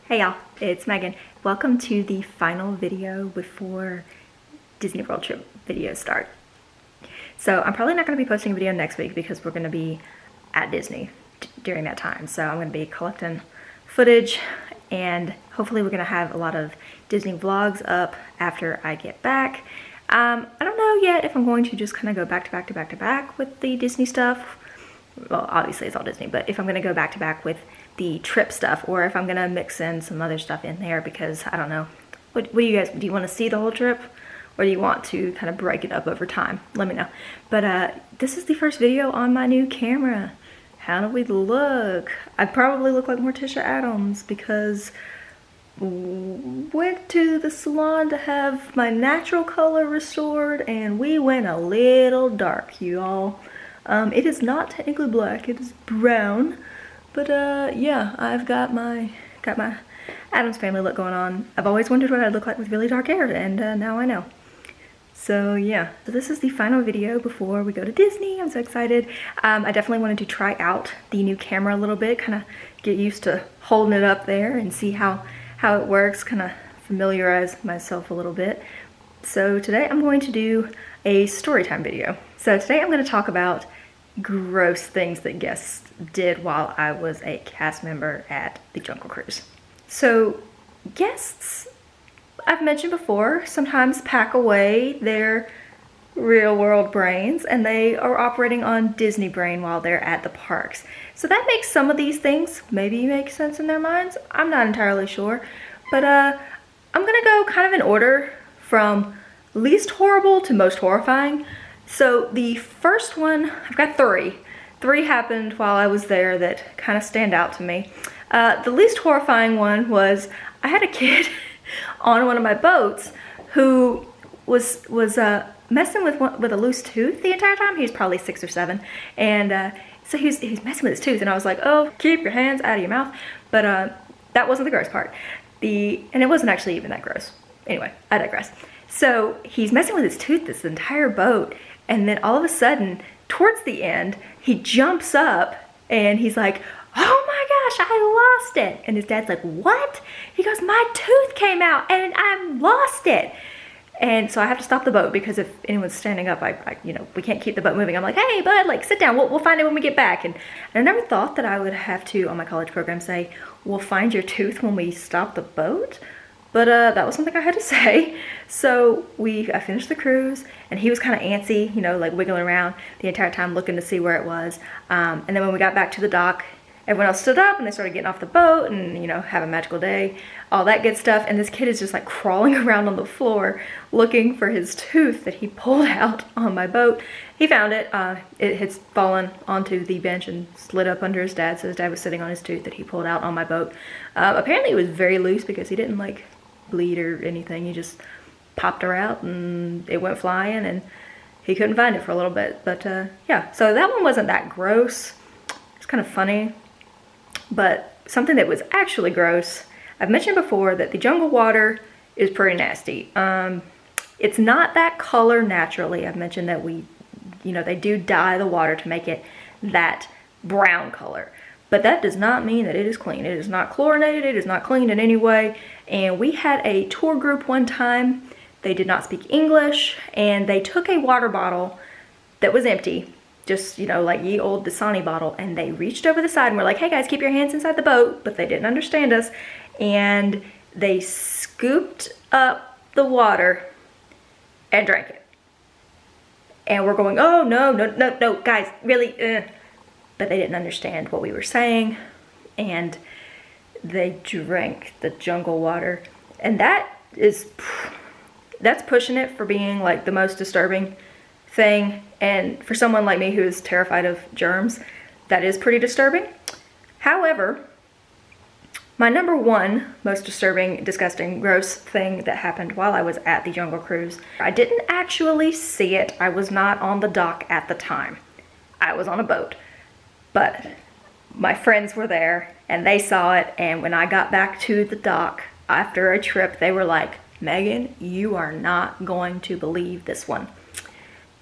Hey y'all, it's Megan. Welcome to the final video before Disney World trip videos start. So I'm probably not going to be posting a video next week because we're going to be at Disney during that time. So I'm going to be collecting footage and hopefully we're going to have a lot of Disney vlogs up after I get back. I don't know yet if I'm going to just kind of go back to back with the Disney stuff. Well, obviously it's all Disney, but if I'm going to go back to back with the trip stuff or if I'm going to mix in some other stuff in there because I don't know. What do you guys, do you want to see the whole trip or do you want to kind of break it up over time? Let me know. But this is the first video on my new camera. How do we look? I probably look like Morticia Adams because went to the salon to have my natural color restored and we went a little dark, you all. It is not technically black, it is brown, but yeah, I've got my Addams Family look going on. I've always wondered what I'd look like with really dark hair, and now I know. So yeah, so this is the final video before we go to Disney. I'm so excited. I definitely wanted to try out the new camera a little bit, kind of get used to holding it up there and see how it works, kind of familiarize myself a little bit. So today I'm going to do a story time video. So today I'm going to talk about gross things that guests did while I was a cast member at the Jungle Cruise. So guests, I've mentioned before, sometimes pack away their real world brains and they are operating on Disney brain while they're at the parks. So that makes some of these things maybe make sense in their minds. I'm not entirely sure, but I'm gonna go kind of in order from least horrible to most horrifying. So the first one, I've got three. Three happened while I was there that kind of stand out to me. The least horrifying one was I had a kid on one of my boats who was messing with a loose tooth the entire time. He was probably 6 or 7, and so he was messing with his tooth, and I was like, "Oh, keep your hands out of your mouth." But that wasn't the gross part. And it wasn't actually even that gross. Anyway, I digress. So he's messing with his tooth this entire boat, and then all of a sudden, towards the end, he jumps up and he's like, "Oh my gosh, I lost it." And his dad's like, "What?" He goes, "My tooth came out and I lost it." And so I have to stop the boat because if anyone's standing up, you know, we can't keep the boat moving. I'm like, "Hey, bud, like sit down. We'll find it when we get back." And I never thought that I would have to, on my college program, say, "We'll find your tooth when we stop the boat." But that was something I had to say. So I finished the cruise and he was kind of antsy, you know, like wiggling around the entire time looking to see where it was. And then when we got back to the dock, everyone else stood up and they started getting off the boat and, you know, have a magical day, all that good stuff. And this kid is just like crawling around on the floor looking for his tooth that he pulled out on my boat. He found it. It had fallen onto the bench and slid up under his dad. So his dad was sitting on his tooth that he pulled out on my boat. Apparently it was very loose because he didn't like bleed or anything. He just popped her out and it went flying and he couldn't find it for a little bit. But yeah, so that one wasn't that gross. It's kind of funny. But something that was actually gross, I've mentioned before that the jungle water is pretty nasty. It's not that color naturally. I've mentioned that they do dye the water to make it that brown color. But that does not mean that it is clean. It is not chlorinated, it is not clean in any way. And we had a tour group one time. They did not speak English and they took a water bottle that was empty, just, you know, like ye old Dasani bottle, and they reached over the side and were like, "Hey guys, keep your hands inside the boat," but they didn't understand us. And they scooped up the water and drank it. And we're going, "Oh, no, guys, really, But they didn't understand what we were saying, and they drank the jungle water. And that's pushing it for being like the most disturbing thing. And for someone like me who is terrified of germs, that is pretty disturbing. However, my number one most disturbing, disgusting, gross thing that happened while I was at the Jungle Cruise, I didn't actually see it. I was not on the dock at the time. I was on a boat. But my friends were there and they saw it, and when I got back to the dock after a trip, they were like, "Megan, you are not going to believe this one."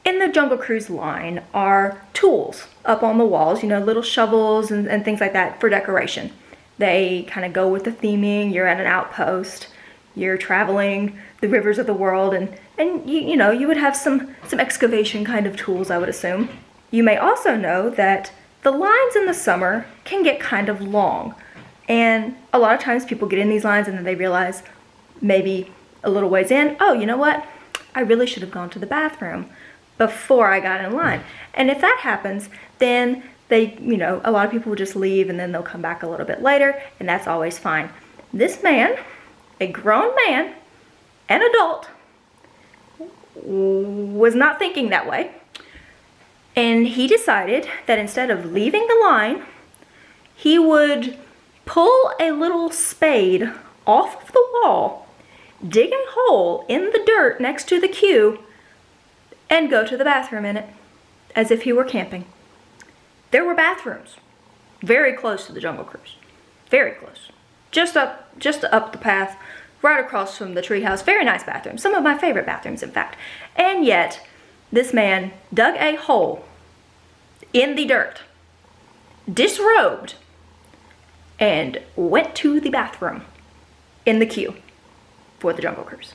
In the Jungle Cruise line are tools up on the walls, you know, little shovels and things like that for decoration. They kind of go with the theming. You're at an outpost. You're traveling the rivers of the world, and you know, you would have some excavation kind of tools, I would assume. You may also know that the lines in the summer can get kind of long. And a lot of times people get in these lines and then they realize maybe a little ways in, oh, you know what? I really should have gone to the bathroom before I got in line. And if that happens, then they, you know, a lot of people will just leave and then they'll come back a little bit later, and that's always fine. This man, a grown man, an adult, was not thinking that way. And he decided that instead of leaving the line, he would pull a little spade off of the wall, dig a hole in the dirt next to the queue, and go to the bathroom in it, as if he were camping. There were bathrooms very close to the Jungle Cruise. Very close. Just up the path, right across from the treehouse. Very nice bathrooms. Some of my favorite bathrooms, in fact. And yet, this man dug a hole in the dirt, disrobed, and went to the bathroom in the queue for the Jungle Cruise.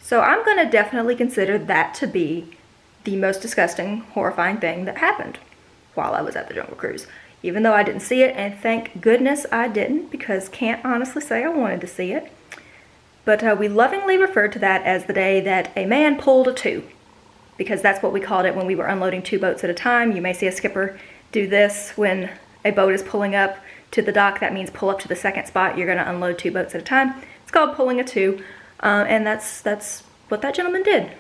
So I'm going to definitely consider that to be the most disgusting, horrifying thing that happened while I was at the Jungle Cruise. Even though I didn't see it, and thank goodness I didn't, because can't honestly say I wanted to see it. But we lovingly referred to that as the day that a man pulled a two, because that's what we called it when we were unloading 2 boats at a time. You may see a skipper do this when a boat is pulling up to the dock. That means pull up to the second spot. You're going to unload 2 boats at a time. It's called pulling a two, and that's what that gentleman did.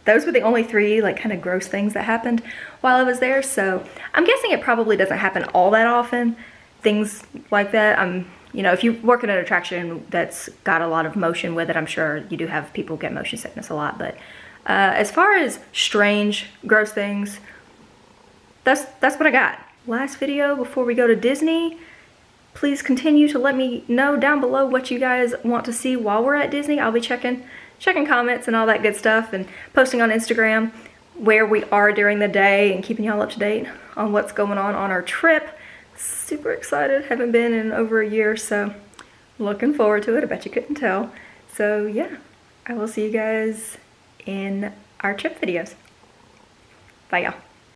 Those were the only 3 like kind of gross things that happened while I was there. So I'm guessing it probably doesn't happen all that often, things like that. You know, if you work at an attraction that's got a lot of motion with it, I'm sure you do have people get motion sickness a lot. But as far as strange, gross things, that's what I got. Last video before we go to Disney. Please continue to let me know down below what you guys want to see while we're at Disney. I'll be checking comments and all that good stuff, and posting on Instagram where we are during the day and keeping y'all up to date on what's going on our trip. Super excited. Haven't been in over a year, so looking forward to it. I bet you couldn't tell. So yeah, I will see you guys in our trip videos. Bye y'all.